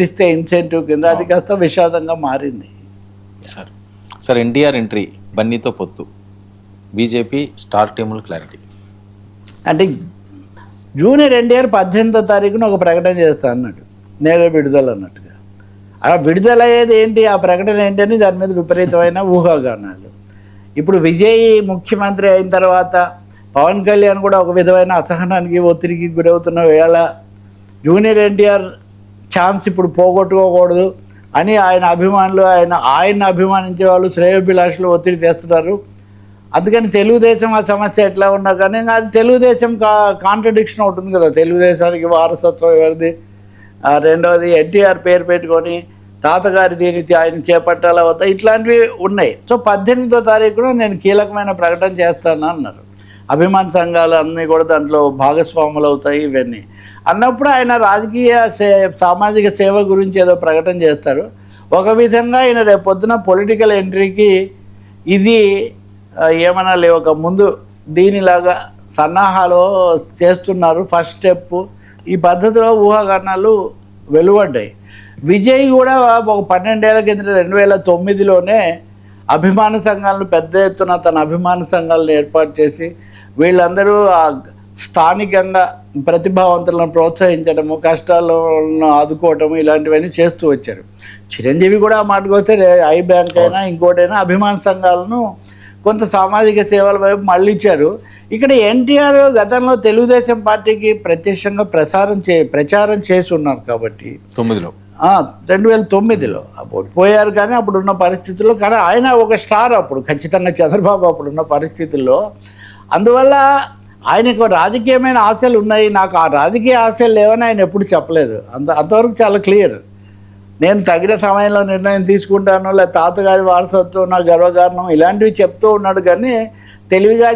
ఇస్తే ఇన్సెంటివ్ కింద అది కాస్త విషాదంగా మారింది. సార్ ఎన్టీఆర్ ఎంట్రీ, బన్నీతో పొత్తు, బీజేపీ స్టార్ టీములు క్లారిటీ. అంటే జూనియర్ ఎన్టీఆర్ 18వ తారీఖున ఒక ప్రకటన చేస్తా అన్నాడు, నేడే విడుదల అన్నట్టుగా. అలా విడుదల అయ్యేది ఏంటి, ఆ ప్రకటన ఏంటని దాని మీద విపరీతమైన ఊహాగానాలు. ఇప్పుడు విజయ్ ముఖ్యమంత్రి అయిన తర్వాత పవన్ కళ్యాణ్ కూడా ఒక విధమైన అసహనానికి ఒత్తిడికి గురవుతున్న వేళ జూనియర్ ఎన్టీఆర్ ఛాన్స్ ఇప్పుడు పోగొట్టుకోకూడదు అని ఆయన అభిమానులు, ఆయన అభిమానించే వాళ్ళు, శ్రేయోభిలాషులు ఒత్తిడి తెస్తున్నారు. అందుకని తెలుగుదేశం ఆ సమస్య ఎట్లా ఉన్నా కానీ అది తెలుగుదేశం కాంట్రడిక్షన్ ఉంటుంది కదా. తెలుగుదేశానికి వారసత్వం ఎవరిది, రెండవది ఎన్టీఆర్ పేరు పెట్టుకొని తాతగారి దీని ఆయన చేపట్టాల వద్ద, ఇట్లాంటివి ఉన్నాయి. సో 18వ తారీఖున నేను కీలకమైన ప్రకటన చేస్తాను అన్నారు. అభిమాన సంఘాలు అన్నీ కూడా దాంట్లో భాగస్వాములు అవుతాయి. ఇవన్నీ అన్నప్పుడు ఆయన రాజకీయ సామాజిక సేవ గురించి ఏదో ప్రకటన చేస్తారు. ఒక విధంగా ఆయన రేపు పొద్దున పొలిటికల్ ఎంట్రీకి ఇది ఏమన్నా ఒక ముందు దీనిలాగా సన్నాహాలు చేస్తున్నారు, ఫస్ట్ స్టెప్. ఈ పద్ధతిలో ఊహాగానాలు వెలువడ్డాయి. విజయ్ కూడా ఒక 12 ఏళ్ల కింద 2009లోనే అభిమాన సంఘాలను పెద్ద ఎత్తున తన అభిమాన సంఘాలను ఏర్పాటు చేసి వీళ్ళందరూ స్థానికంగా ప్రతిభావంతులను ప్రోత్సహించడము, కష్టాలను ఆదుకోవటము, ఇలాంటివన్నీ చేస్తూ వచ్చారు. చిరంజీవి కూడా ఆ మాటకు వస్తే ఐ బ్యాంక్ అయినా ఇంకోటైనా అభిమాన సంఘాలను కొంత సామాజిక సేవల వైపు మళ్ళించారు. ఇక్కడ ఎన్టీఆర్ గతంలో తెలుగుదేశం పార్టీకి ప్రత్యక్షంగా ప్రచారం చేసి ఉన్నారు కాబట్టి 2009లో ఓడిపోయారు. కానీ అప్పుడున్న పరిస్థితుల్లో, కానీ ఆయన ఒక స్టార్ అప్పుడు, ఖచ్చితంగా చంద్రబాబు అప్పుడున్న పరిస్థితుల్లో. అందువల్ల ఆయనకు రాజకీయమైన ఆశలు ఉన్నాయి. నాకు ఆ రాజకీయ ఆశలు లేవని ఆయన ఎప్పుడు చెప్పలేదు. అంతవరకు చాలా క్లియర్. నేను తగిన సమయంలో నిర్ణయం తీసుకుంటాను, లేదా తాతగారి వారసత్వం నా గర్వకారణం, ఇలాంటివి చెప్తూ ఉన్నాడు. కానీ తెలివిగా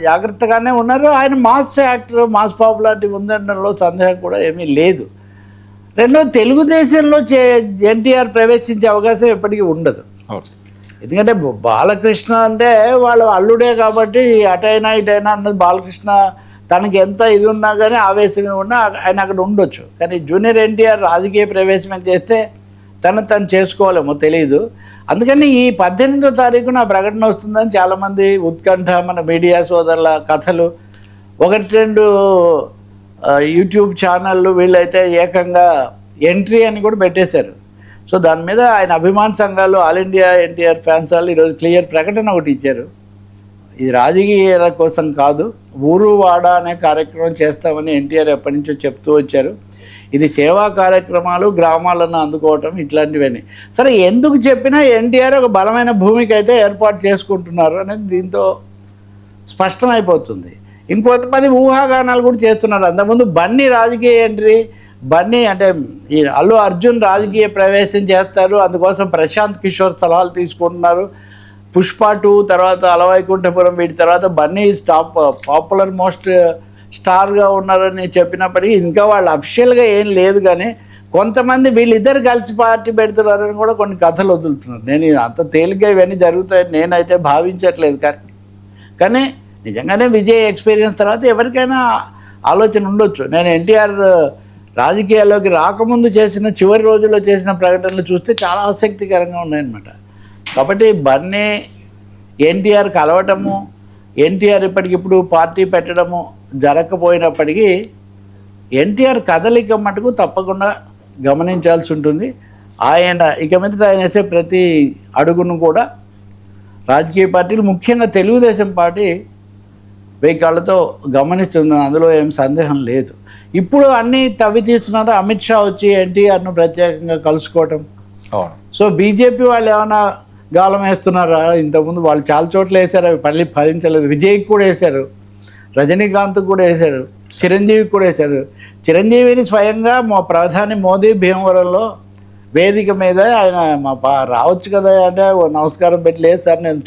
జాగ్రత్తగానే ఉన్నారు. ఆయన మాస్ యాక్టర్, మాస్ పాపులారిటీ ఉందనడంలో సందేహం కూడా ఏమీ లేదు. రెండోది, తెలుగుదేశంలో ఎన్టీఆర్ ప్రవేశించే అవకాశం ఎప్పటికీ ఉండదు. ఎందుకంటే బాలకృష్ణ అంటే వాళ్ళ అల్లుడే కాబట్టి అటైనా ఇటైనా అన్నది బాలకృష్ణ తనకి ఎంత ఇది ఉన్నా కానీ ఆవేశమే ఉన్నా ఆయన అక్కడ ఉండొచ్చు. కానీ జూనియర్ ఎన్టీఆర్ రాజకీయ ప్రవేశం చేస్తే తను చేసుకోవాలేమో తెలియదు. అందుకని ఈ 18వ తారీఖున ప్రకటన వస్తుందని చాలామంది ఉత్కంఠ, మన మీడియా సోదరుల కథలు, 1-2 యూట్యూబ్ ఛానళ్ళు వీళ్ళైతే ఏకంగా ఎంట్రీ అని కూడా పెట్టేశారు. సో దాని మీద ఆయన అభిమాన సంఘాలు, ఆల్ ఇండియా ఎన్టీఆర్ ఫ్యాన్స్ వాళ్ళు ఈరోజు క్లియర్ ప్రకటన ఒకటి ఇచ్చారు. ఇది రాజకీయాల కోసం కాదు, ఊరు వాడ అనే కార్యక్రమం చేస్తామని ఎన్టీఆర్ ఎప్పటి నుంచో చెప్తూ వచ్చారు. ఇది సేవా కార్యక్రమాలు, గ్రామాలను అందుకోవటం, ఇట్లాంటివన్నీ. సరే, ఎందుకు చెప్పినా ఎన్టీఆర్ ఒక బలమైన భూమిక అయితే ఏర్పాటు చేసుకుంటున్నారు అనేది దీంతో స్పష్టమైపోతుంది. ఇంకొంతమంది ఊహాగానాలు కూడా చేస్తున్నారు. అంతకుముందు బన్నీ రాజకీయ ఎంట్రీ, బన్నీ అంటే ఈ అల్లు అర్జున్ రాజకీయ ప్రవేశం చేస్తారు, అందుకోసం ప్రశాంత్ కిషోర్ సలహాలు తీసుకుంటున్నారు. పుష్ప 2 తర్వాత అలవైకుంఠపురం, వీటి తర్వాత బన్నీ పాపులర్ మోస్ట్ స్టార్గా ఉన్నారని చెప్పినప్పటికీ ఇంకా వాళ్ళు అఫిషియల్గా ఏం లేదు. కానీ కొంతమంది వీళ్ళిద్దరు కలిసి పార్టీ పెడుతున్నారని కూడా కొన్ని కథలు వదులుతున్నారు. నేను అంత తేలిగ్గా ఇవన్నీ జరుగుతాయని నేనైతే భావించట్లేదు. కానీ నిజంగానే విజయ్ ఎక్స్పీరియన్స్ తర్వాత ఎవరికైనా ఆలోచన ఉండొచ్చు. నేను ఎన్టీఆర్ రాజకీయాల్లోకి రాకముందు చేసిన, చివరి రోజుల్లో చేసిన ప్రకటనలు చూస్తే చాలా ఆసక్తికరంగా ఉన్నాయన్నమాట. కాబట్టి బన్నీ ఎన్టీఆర్ కలవటము, ఎన్టీఆర్ ఇప్పటికిప్పుడు పార్టీ పెట్టడము జరగకపోయినప్పటికీ ఎన్టీఆర్ కదలిక మటుకు తప్పకుండా గమనించాల్సి ఉంటుంది. ఆయన ఇక మీద ఆయన వేసే ప్రతి అడుగును కూడా రాజకీయ పార్టీలు, ముఖ్యంగా తెలుగుదేశం పార్టీ వెయ్యి కళ్ళతో గమనిస్తుంది, అందులో ఏం సందేహం లేదు. ఇప్పుడు అన్నీ తవ్వి తీస్తున్నారు. అమిత్ షా వచ్చి ఎన్టీఆర్ను ప్రత్యేకంగా కలుసుకోవటం. సో బీజేపీ వాళ్ళు ఏమైనా గాలం వేస్తున్నారా? ఇంతకుముందు వాళ్ళు చాలా చోట్ల వేశారు, అవి మళ్ళీ ఫలించలేదు. విజయ్కి కూడా వేశారు, రజనీకాంత్కి కూడా వేశారు, చిరంజీవికి కూడా వేశారు. చిరంజీవిని స్వయంగా మా ప్రధాని మోదీ భీమవరంలో వేదిక మీద ఆయన రావచ్చు కదా అంటే నమస్కారం పెట్టి, లేదు సార్ నేను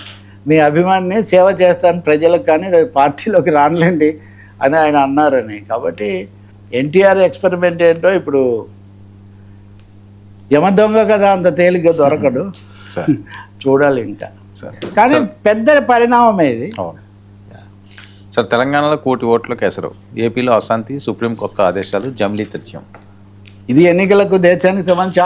మీ అభిమానిని, సేవ చేస్తాను ప్రజలకు, కానీ పార్టీలోకి రానులేండి అని ఆయన అన్నారని. కాబట్టి ఎన్టీఆర్ ఎక్స్పెరిమెంట్ ఏంటో ఇప్పుడు యమదొంగ కదా అంత తేలిగ్గా దొరకడు, చూడాలి ఇంకా. కానీ పెద్ద పరిణామం ఇది. సార్, తెలంగాణలో 1 కోటి ఓట్ల కేసరావు, ఏపీలో అశాంతి, సుప్రీం కొత్త ఆదేశాలు, జమిలీ తథ్యం. ఇది ఎన్నికలకు దేశానికి సంబంధించి చాలా